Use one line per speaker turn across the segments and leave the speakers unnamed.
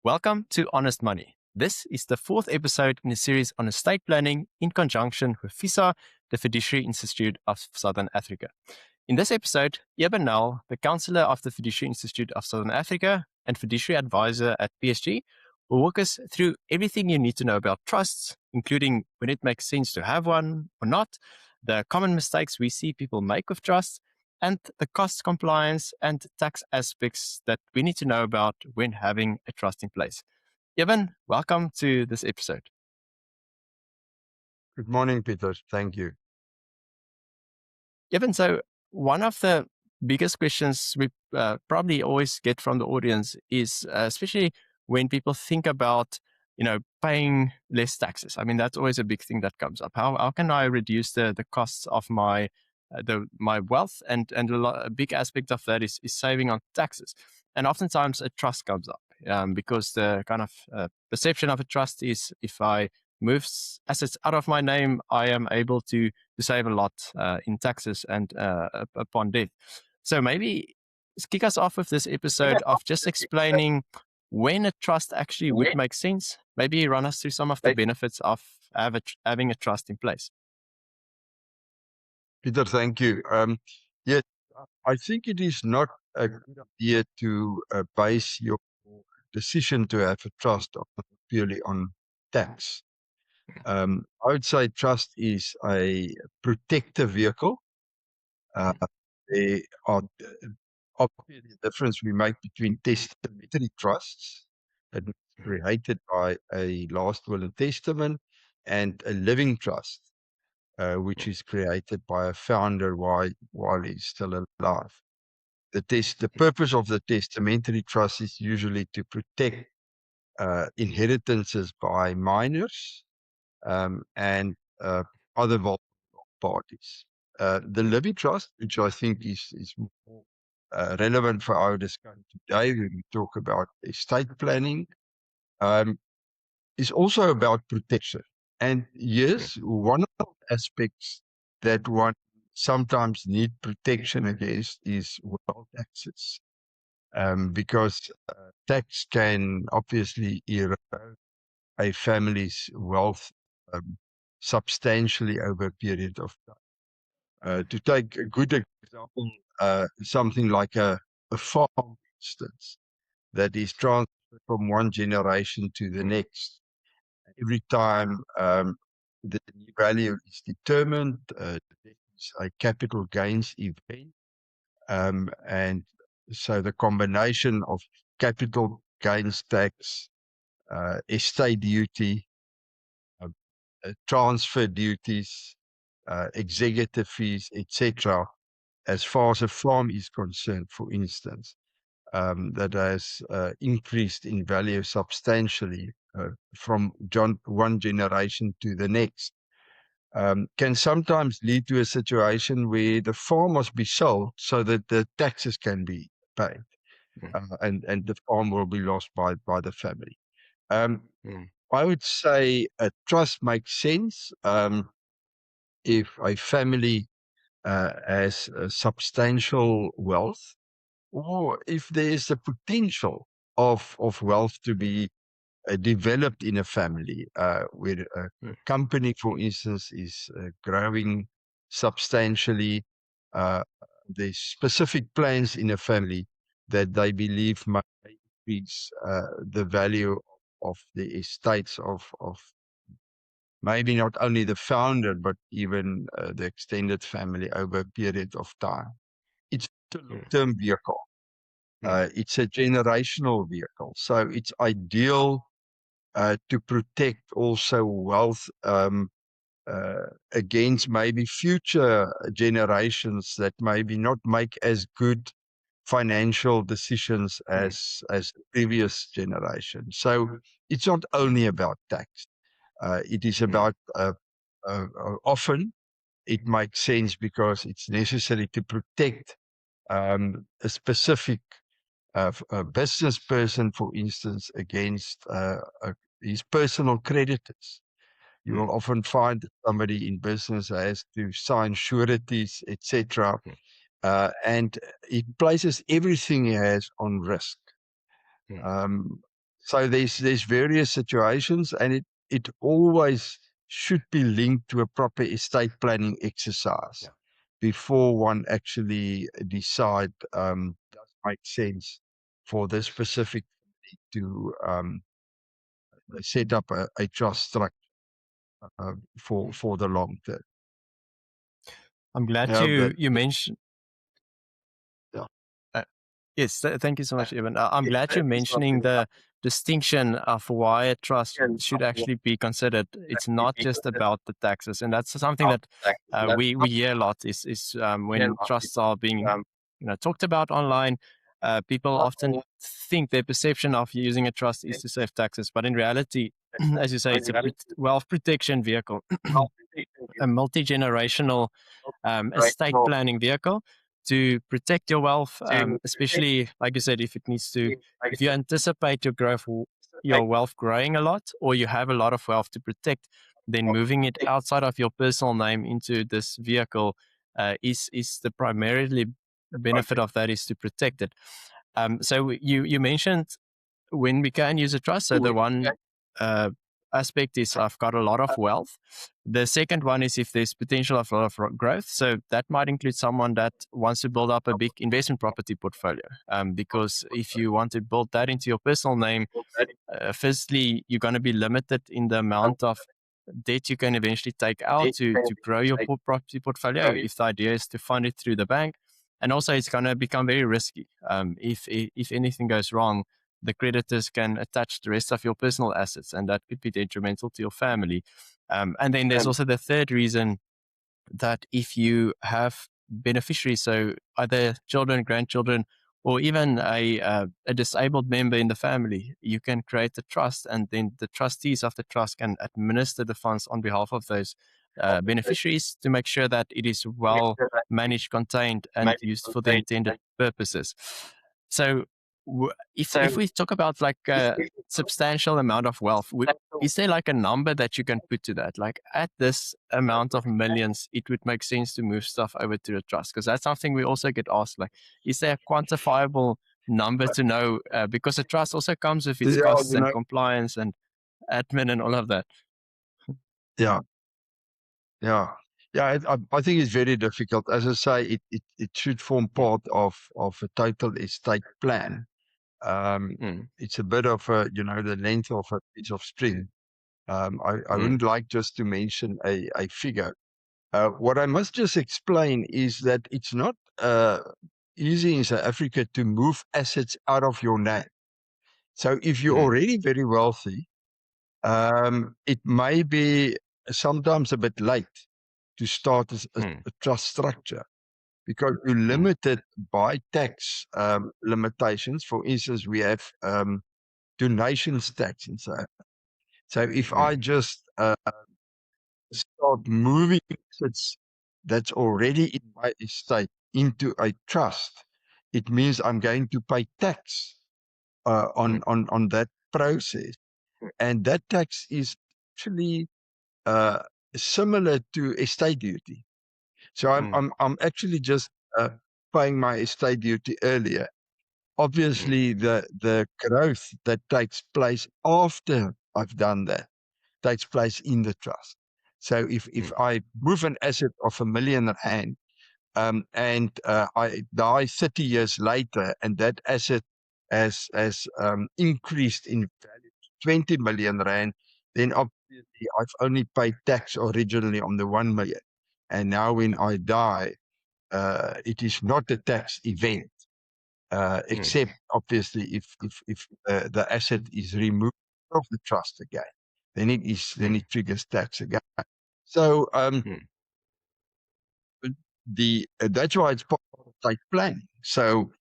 Welcome to Honest Money. This is the fourth episode in a series on estate planning in conjunction with FISA, the Fiduciary Institute of Southern Africa. In this episode, Eben Nel, the Councillor of the Fiduciary Institute of Southern Africa and Fiduciary Advisor at PSG, will walk us through everything you need to know about trusts, including when it makes sense to have one or not, the common mistakes we see people make with trusts, and the cost compliance and tax aspects that we need to know about when having a trust in place. Eben, welcome to this episode.
Good morning, Peter. Thank you.
Eben, so one of the biggest questions we probably always get from the audience is, especially when people think about, paying less taxes. I mean, that's always a big thing that comes up. How can I reduce the costs of my wealth, and a big aspect of that is saving on taxes. And oftentimes a trust comes up because the kind of perception of a trust is if I move assets out of my name, I am able to save a lot in taxes and upon death. So maybe kick us off with this episode of just explaining when a trust actually would make sense. Maybe run us through some of the benefits of having a trust in place.
Peter, thank you. Yes, I think it is not a good idea to base your decision to have a trust purely on tax. I would say trust is a protective vehicle. There are obviously the difference we make between testamentary trusts that is created by a last will and testament and a living trust, which is created by a founder while he's still alive. The purpose of the testamentary trust is usually to protect inheritances by minors and other vulnerable parties. The living trust, which I think is more relevant for our discussion today when we talk about estate planning, is also about protection. And yes, one of the aspects that one sometimes need protection against is wealth taxes, because tax can obviously erode a family's wealth substantially over a period of time. To take a good example, something like a farm, for instance, that is transferred from one generation to the next. Every time the new value is determined, it's a capital gains event. And so the combination of capital gains tax, estate duty, transfer duties, executive fees, etc., as far as a farm is concerned, for instance, that has increased in value substantially from one generation to the next, can sometimes lead to a situation where the farm must be sold so that the taxes can be paid, and the farm will be lost by the family. I would say a trust makes sense if a family has substantial wealth, or if there is a potential of wealth to be developed in a family, where a company, for instance, is growing substantially. There's specific plans in a family that they believe might increase the value of the estates of maybe not only the founder, but even the extended family over a period of time. It's a long-term vehicle. It's a generational vehicle. So it's ideal to protect also wealth against maybe future generations that maybe not make as good financial decisions as the previous generation. So it's not only about tax. It is about often it makes sense because it's necessary to protect a specific a business person, for instance, against his personal creditors. You will often find that somebody in business has to sign sureties, etc., and it places everything he has on risk. So there's various situations, and it always should be linked to a proper estate planning exercise before one actually decide does it make sense for this specific to set up a trust structure for the long term.
I'm glad
Yeah,
you mentioned.
yeah.
Uh, yes, thank you so much, Evan. I'm glad you're mentioning the distinction of why a trust should actually be considered. It's not just about the taxes, and that's something that we hear a lot. Is when trusts are being talked about online, people often think their perception of using a trust is to save taxes, but in reality, as you say, it's a wealth protection vehicle, a multi-generational estate planning vehicle to protect your wealth, especially like you said, if you anticipate your wealth growing a lot, or you have a lot of wealth to protect, then moving it outside of your personal name into this vehicle is the primarily benefit of that is to protect it. So you mentioned when we can use a trust. So the one uh, aspect is I've got a lot of wealth. The second one is if there's potential of a lot of growth. So that might include someone that wants to build up a big investment property portfolio. Because if you want to build that into your personal name, firstly, you're going to be limited in the amount of debt you can eventually take out to grow your property portfolio if the idea is to fund it through the bank. And also, it's going to become very risky. If anything goes wrong, the creditors can attach the rest of your personal assets, and that could be detrimental to your family. And then there's also the third reason that if you have beneficiaries, so either children, grandchildren, or even a disabled member in the family, you can create a trust, and then the trustees of the trust can administer the funds on behalf of those beneficiaries to make sure that it is well managed, contained, and used for the intended purposes. So, if we talk about like a substantial amount of wealth, is there like a number that you can put to that? Like at this amount of millions, it would make sense to move stuff over to the trust? Because that's something we also get asked. Like, is there a quantifiable number to know? Because a trust also comes with its
Yeah,
costs and compliance and admin and all of that.
yeah, yeah. Yeah, I think it's very difficult. As I say, it should form part of a total estate plan. It's a bit of the length of a piece of string. I wouldn't like just to mention a figure. What I must just explain is that it's not easy in South Africa to move assets out of your name. So if you're already very wealthy, it may be sometimes a bit late to start a trust structure because you're limited by tax limitations. For instance, we have donations tax in South Africa. So if I just start moving assets that's already in my estate into a trust, it means I'm going to pay tax on that process, and that tax is actually similar to estate duty. So I'm actually just paying my estate duty earlier. Obviously, the growth that takes place after I've done that takes place in the trust. So if I move an asset of R1 million and I die 30 years later, and that asset has increased in value to 20 million rand, then obviously I've only paid tax originally on the 1 million. And now when I die, it is not a tax event, except obviously if the asset is removed of the trust again, then it triggers tax again. So that's why it's part of estate planning. So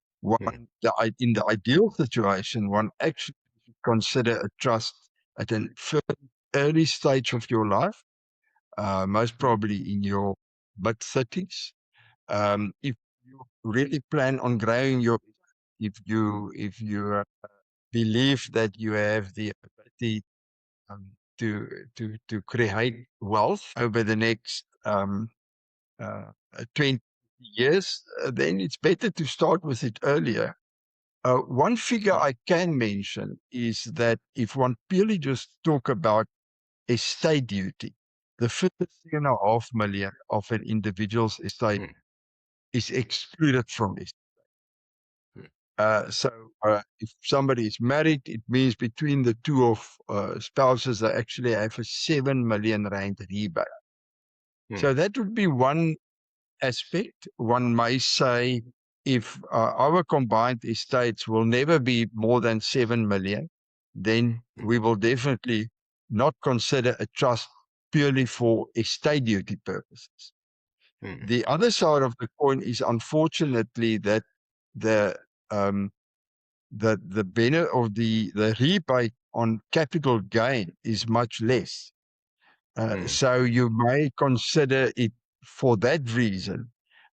in the ideal situation, one actually should consider a trust at an early stage of your life, most probably in your mid-30s. If you really plan on growing if you believe that you have the ability to create wealth over the next 20 years, then it's better to start with it earlier One figure I can mention is that if one purely just talk about estate duty, the 53.5 million of an individual's estate
Mm.
is excluded from this.
Mm.
If somebody is married, it means between the two of spouses, they actually have a 7 million rand rebate. So
Mm.
that would be one aspect. One may say if our combined estates will never be more than 7 million, then
Mm.
we will definitely not consider a trust purely for estate duty purposes.
Mm.
The other side of the coin is unfortunately that the um, the benefit of the rebate on capital gain is much less.
Mm.
So you may consider it for that reason.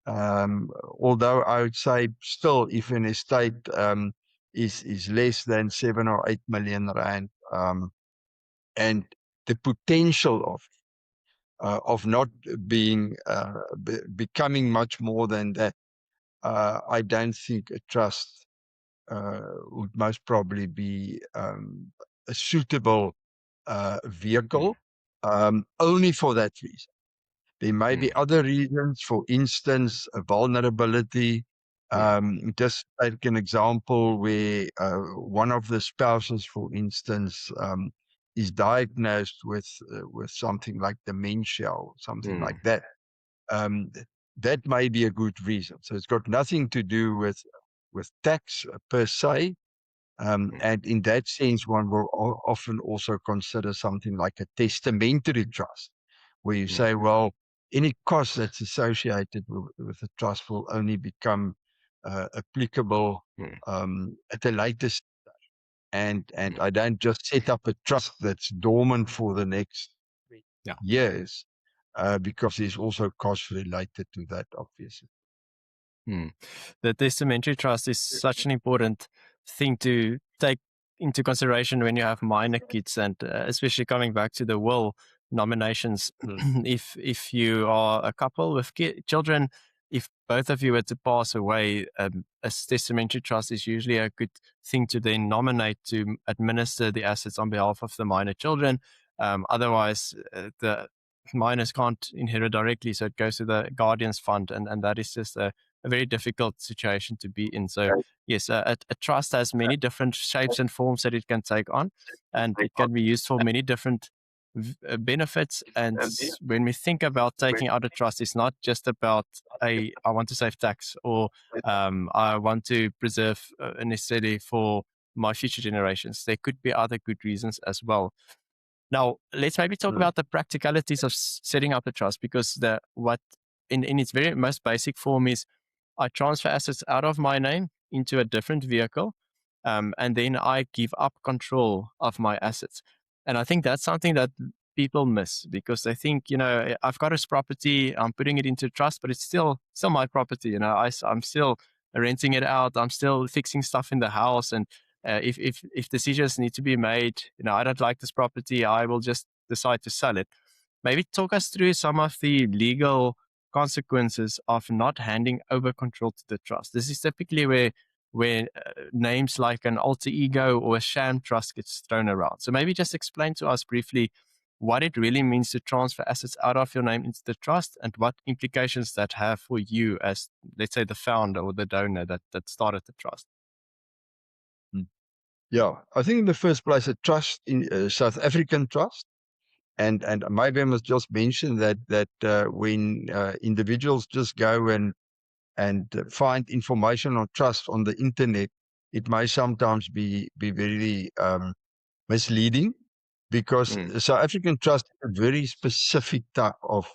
Although I would say still, if an estate is less than 7 or 8 million rand, and the potential of not being becoming much more than that, I don't think a trust would most probably be a suitable
Mm.
vehicle, only for that reason. There may be
Mm.
other reasons, for instance, a vulnerability.
Mm.
Just take an example where one of the spouses, for instance, is diagnosed with something like dementia or something like
Mm.
that. Um, that may be a good reason. So it's got nothing to do with tax per se.
Mm.
And in that sense, one will often also consider something like a testamentary trust, where you
Mm.
say, well, any cost that's associated with the trust will only become applicable
Mm.
at a later stage. And
Mm.
I don't just set up a trust that's dormant for the next
Yeah.
years, because there's also costs related to that, obviously.
Mm. The testamentary trust is such an important thing to take into consideration when you have minor kids, and especially coming back to the will nominations.
Mm.
If you are a couple with children, if both of you were to pass away, a testamentary trust is usually a good thing to then nominate to administer the assets on behalf of the minor children. Otherwise, the minors can't inherit directly, so it goes to the guardian's fund, and that is just a very difficult situation to be in. So yes, a trust has many different shapes and forms that it can take on, and it can be used for many different benefits. And when we think about taking out a trust, it's not just about I want to save tax, or I want to preserve necessarily for my future generations. There could be other good reasons as well. Now, let's maybe talk
Mm.
about the practicalities of setting up a trust, because the what in its very most basic form is I transfer assets out of my name into a different vehicle, and then I give up control of my assets. And I think that's something that people miss, because they think, I've got this property, I'm putting it into trust, but it's still my property. I'm still renting it out, I'm still fixing stuff in the house, and if decisions need to be made, I don't like this property, I will just decide to sell it. Maybe talk us through some of the legal consequences of not handing over control to the trust. This is typically where names like an alter ego or a sham trust gets thrown around. So maybe just explain to us briefly what it really means to transfer assets out of your name into the trust, and what implications that have for you as, let's say, the founder or the donor that started the trust.
Mm. Yeah, I think in the first place, a trust in South African trust. And maybe I must just mention that when individuals just go and find information on trust on the internet, it may sometimes be very misleading, because
Mm.
South African trust is a very specific type of,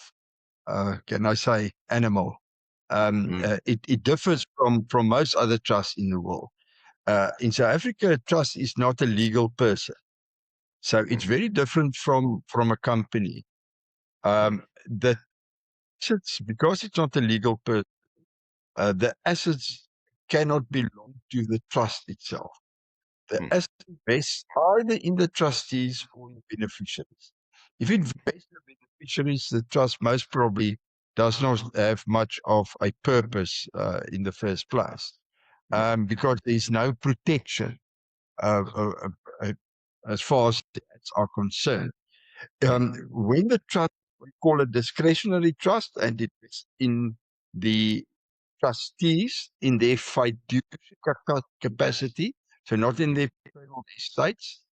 can I say, animal.
Mm.
It differs from most other trusts in the world. In South Africa, a trust is not a legal person, so it's
Mm.
very different from a company.
Mm.
The assets, because it's not a legal person, the assets cannot belong to the trust itself. The
Mm.
assets vest either in the trustees or in beneficiaries. If it vests in the beneficiaries, the trust most probably does not have much of a purpose in the first place. because there's no protection uh, uh, uh, uh, as far as debts are concerned. When the trust, we call it discretionary trust, and it is in the trustees in their fiduciary capacity, so not in their personal estates.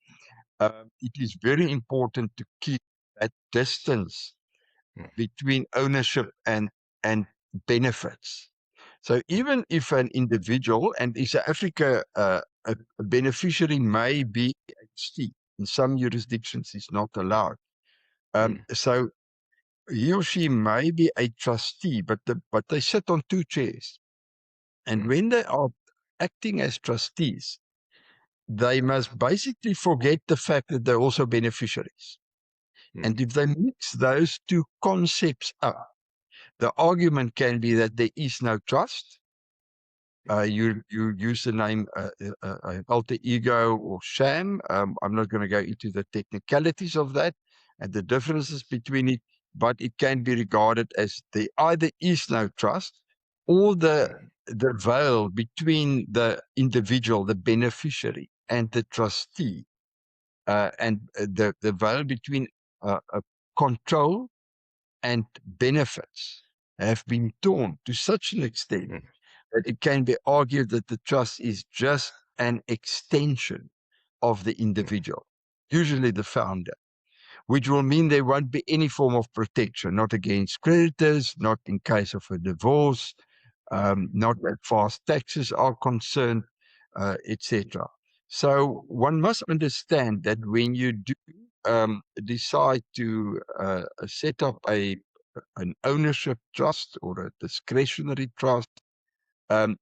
It is very important to keep that distance between ownership and benefits. So even if an individual, and in South Africa, a beneficiary may be a trustee. In some jurisdictions, it's not allowed. So he or she may be a trustee, but they sit on two chairs. And when they are acting as trustees, they must basically forget the fact that they're also beneficiaries. And if they mix those two concepts up, the argument can be that there is no trust. You use the name alter ego or sham. I'm not going to go into the technicalities of that and the differences between it, but it can be regarded as there either is no trust, or the veil between the individual, the beneficiary, and the trustee, and the veil between control and benefits have been torn to such an extent that it can be argued that the trust is just an extension of the individual, usually the founder, which will mean there won't be any form of protection, not against creditors, not in case of a divorce, not as far as taxes are concerned, etc. So one must understand that when you do decide to set up an ownership trust or a discretionary trust,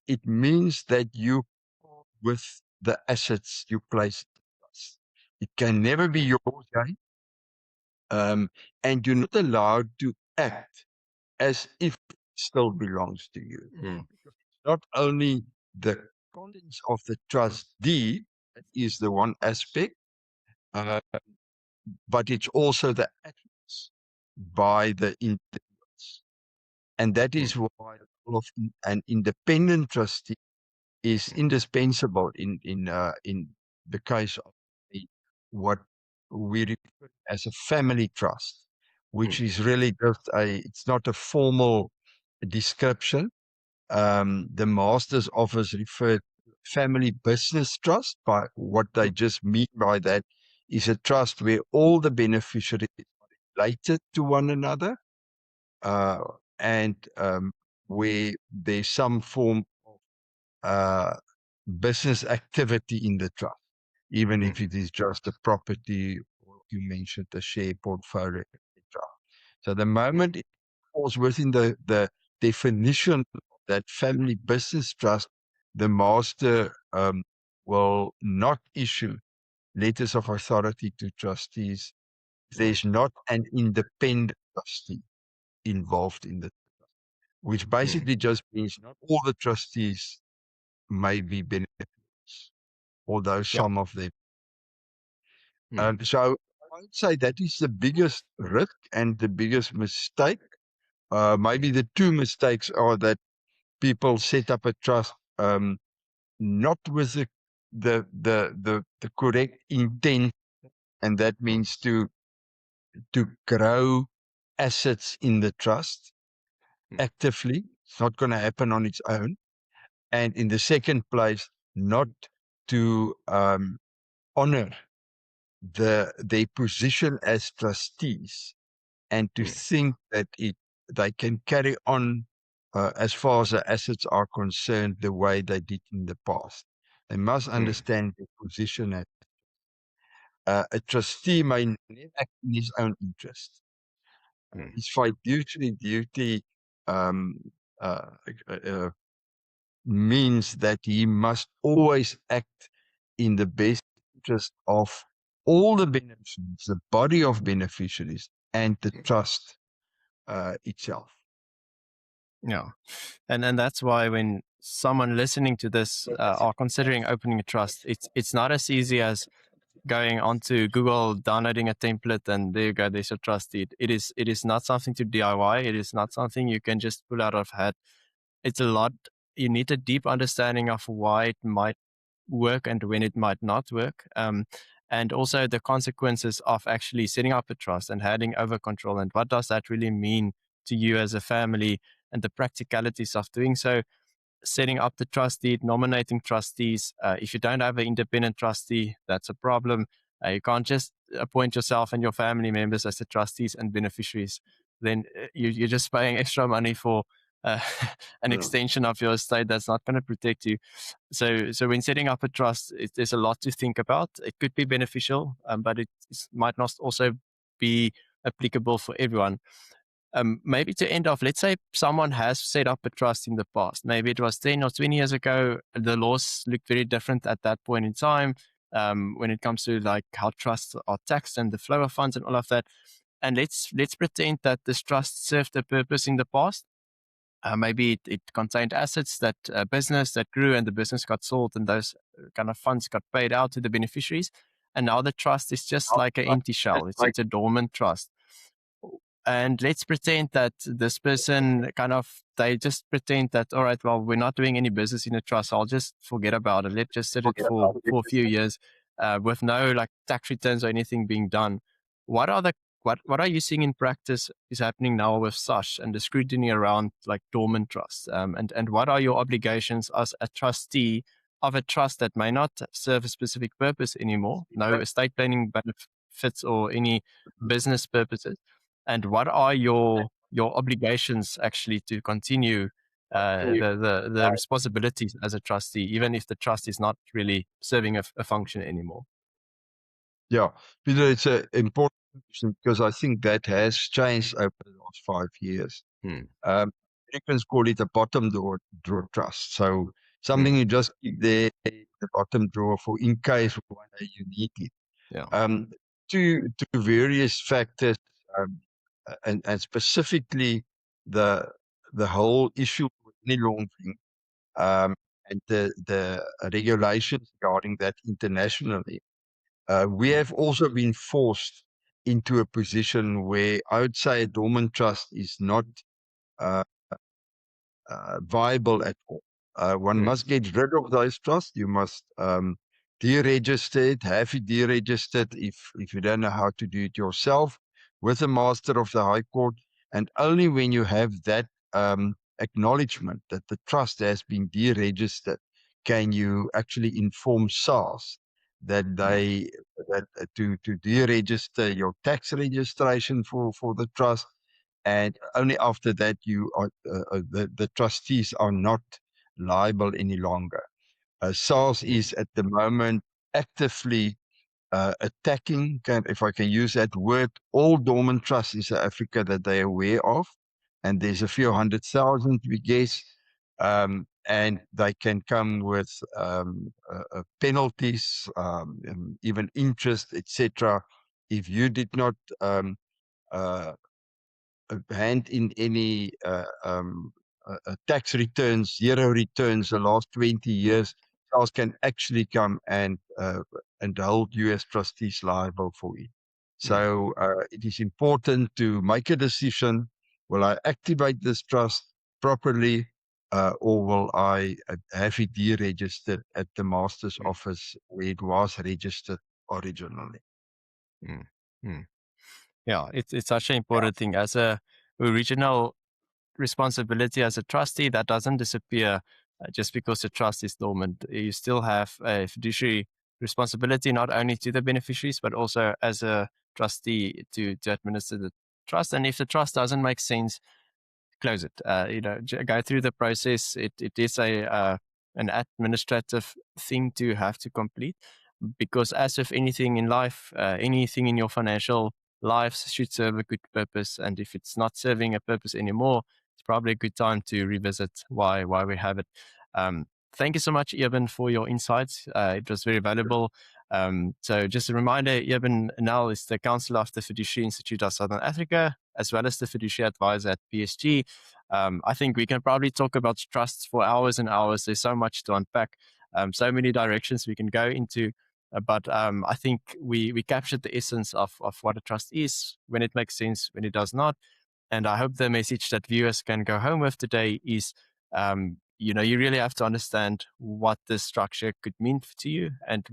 it means that you part with the assets you place in the trust. It can never be yours again, and you're not allowed to act as if it still belongs to you. It's not only the contents of the trust deed that is the one aspect, uh, but it's also the actions by the individuals. And that is why the role of an independent trustee is indispensable in the case of what we refer as a family trust, which is really just it's not a formal description. The Master's Office referred to family business trust. By what they just mean by that is a trust where all the beneficiaries are related to one another, and where there's some form of business activity in the trust, even if it is just a property, or you mentioned the share portfolio, etc. So the moment it falls within the definition of that family business trust, the master will not issue letters of authority to trustees if there's not an independent trustee involved in the trust, which basically just means not all the trustees may be beneficiaries, although some of them. So I would say that is the biggest risk and the biggest mistake. Maybe the two mistakes are that people set up a trust not with the correct intent, and that means to grow assets in the trust actively. It's not going to happen on its own. And in the second place, not to honor their position as trustees, and to think that they can carry on as far as the assets are concerned the way they did in the past. They must understand their position as a trustee may never act in his own interest. His fiduciary duty um, uh, uh, means that he must always act in the best interest of all the beneficiaries, the body of beneficiaries, and the trust itself.
Yeah. And that's why when someone listening to this are considering opening a trust, it's not as easy as going onto Google, downloading a template, and there you go, there's a trust deed. It is not something to DIY. It is not something you can just pull out of hat. It's a lot you need a deep understanding of why it might work and when it might not work. And also the consequences of actually setting up a trust and handing over control, and what does that really mean to you as a family, and the practicalities of doing so. Setting up the trustee, nominating trustees. If you don't have an independent trustee, that's a problem. You can't just appoint yourself and your family members as the trustees and beneficiaries. Then you're just paying extra money for uh, an
Yeah.
extension of your estate that's not going to protect you. So when setting up a trust, there's a lot to think about. It could be beneficial, but it might not also be applicable for everyone. Maybe to end off, let's say someone has set up a trust in the past. Maybe it was 10 or 20 years ago. The laws looked very different at that point in time, when it comes to like how trusts are taxed and the flow of funds and all of that. And let's pretend that this trust served a purpose in the past. Maybe it contained assets that business that grew, and the business got sold, and those kind of funds got paid out to the beneficiaries. And now the trust is just like an empty shell. It's a dormant trust. And let's pretend that this person they just pretend that, all right, well, we're not doing any business in a trust. I'll just forget about it. Let's just sit it for a few years, with no like tax returns or anything being done. What are the what are you seeing in practice is happening now with SASH and the scrutiny around like dormant trusts? And what are your obligations as a trustee of a trust that may not serve a specific purpose anymore? No estate planning benefits or any business purposes. And what are your obligations actually to continue the responsibilities as a trustee, even if the trust is not really serving a function anymore?
Yeah, Peter, it's an important question because I think that has changed over the last 5 years.
Hmm.
Americans call it a bottom drawer trust. So something you just keep there in the bottom drawer for in case one day you need it.
Yeah.
To various factors, and specifically the whole issue with money laundering, and the regulations regarding that internationally. We have also been forced into a position where I would say a dormant trust is not uh, viable at all. One must get rid of those trusts. You must deregister it, have it deregistered if you don't know how to do it yourself with a master of the High Court. And only when you have that acknowledgement that the trust has been deregistered can you actually inform SARS that to deregister your tax registration for the trust, and only after that the trustees are not liable any longer. SARS is at the moment actively attacking, if I can use that word, all dormant trusts in South Africa that they're aware of, and there's a few 100,000, we guess, and they can come with penalties, even interest, etc. If you did not hand in any tax returns, zero returns the last 20 years, SARS can actually come and hold US trustees liable for it. So it is important to make a decision. Will I activate this trust properly, or will I have it deregistered at the master's office where it was registered originally?
Mm. Mm. Yeah, it's such an important thing. As a original responsibility as a trustee, that doesn't disappear just because the trust is dormant. You still have a fiduciary responsibility, not only to the beneficiaries, but also as a trustee to administer the trust. And if the trust doesn't make sense, close it. Go through the process. It is an administrative thing to have to complete, because as with anything in life, anything in your financial lives should serve a good purpose. And if it's not serving a purpose anymore, it's probably a good time to revisit why we have it. Thank you so much, Eben, for your insights. It was very valuable. So just a reminder, Eben Nel is the Councillor of the Fiduciary Institute of Southern Africa, as well as the Fiduciary Advisor at PSG. I think we can probably talk about trusts for hours and hours. There's so much to unpack, so many directions we can go into. But I think we captured the essence of what a trust is, when it makes sense, when it does not. And I hope the message that viewers can go home with today is, you really have to understand what this structure could mean to you and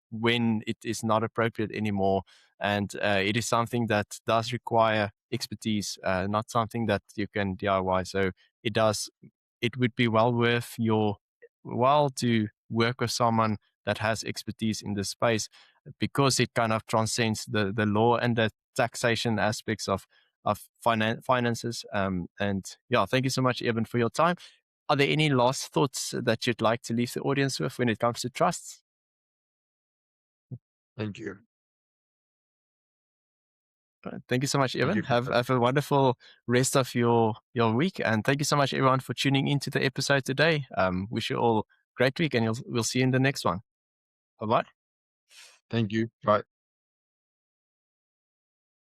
when it is not appropriate anymore. And it is something that does require expertise, not something that you can DIY. So it would be well worth your while to work with someone that has expertise in this space, because it kind of transcends the law and the taxation aspects of finances. And yeah, thank you so much, Eben, for your time. Are there any last thoughts that you'd like to leave the audience with when it comes to trusts?
Thank you.
Thank you so much,
Thank
Evan.
you, Peter.
Have a wonderful rest of your week, and thank you so much, everyone, for tuning into the episode today. Wish you all a great week, and we'll see you in the next one. Bye bye.
Thank you. Bye.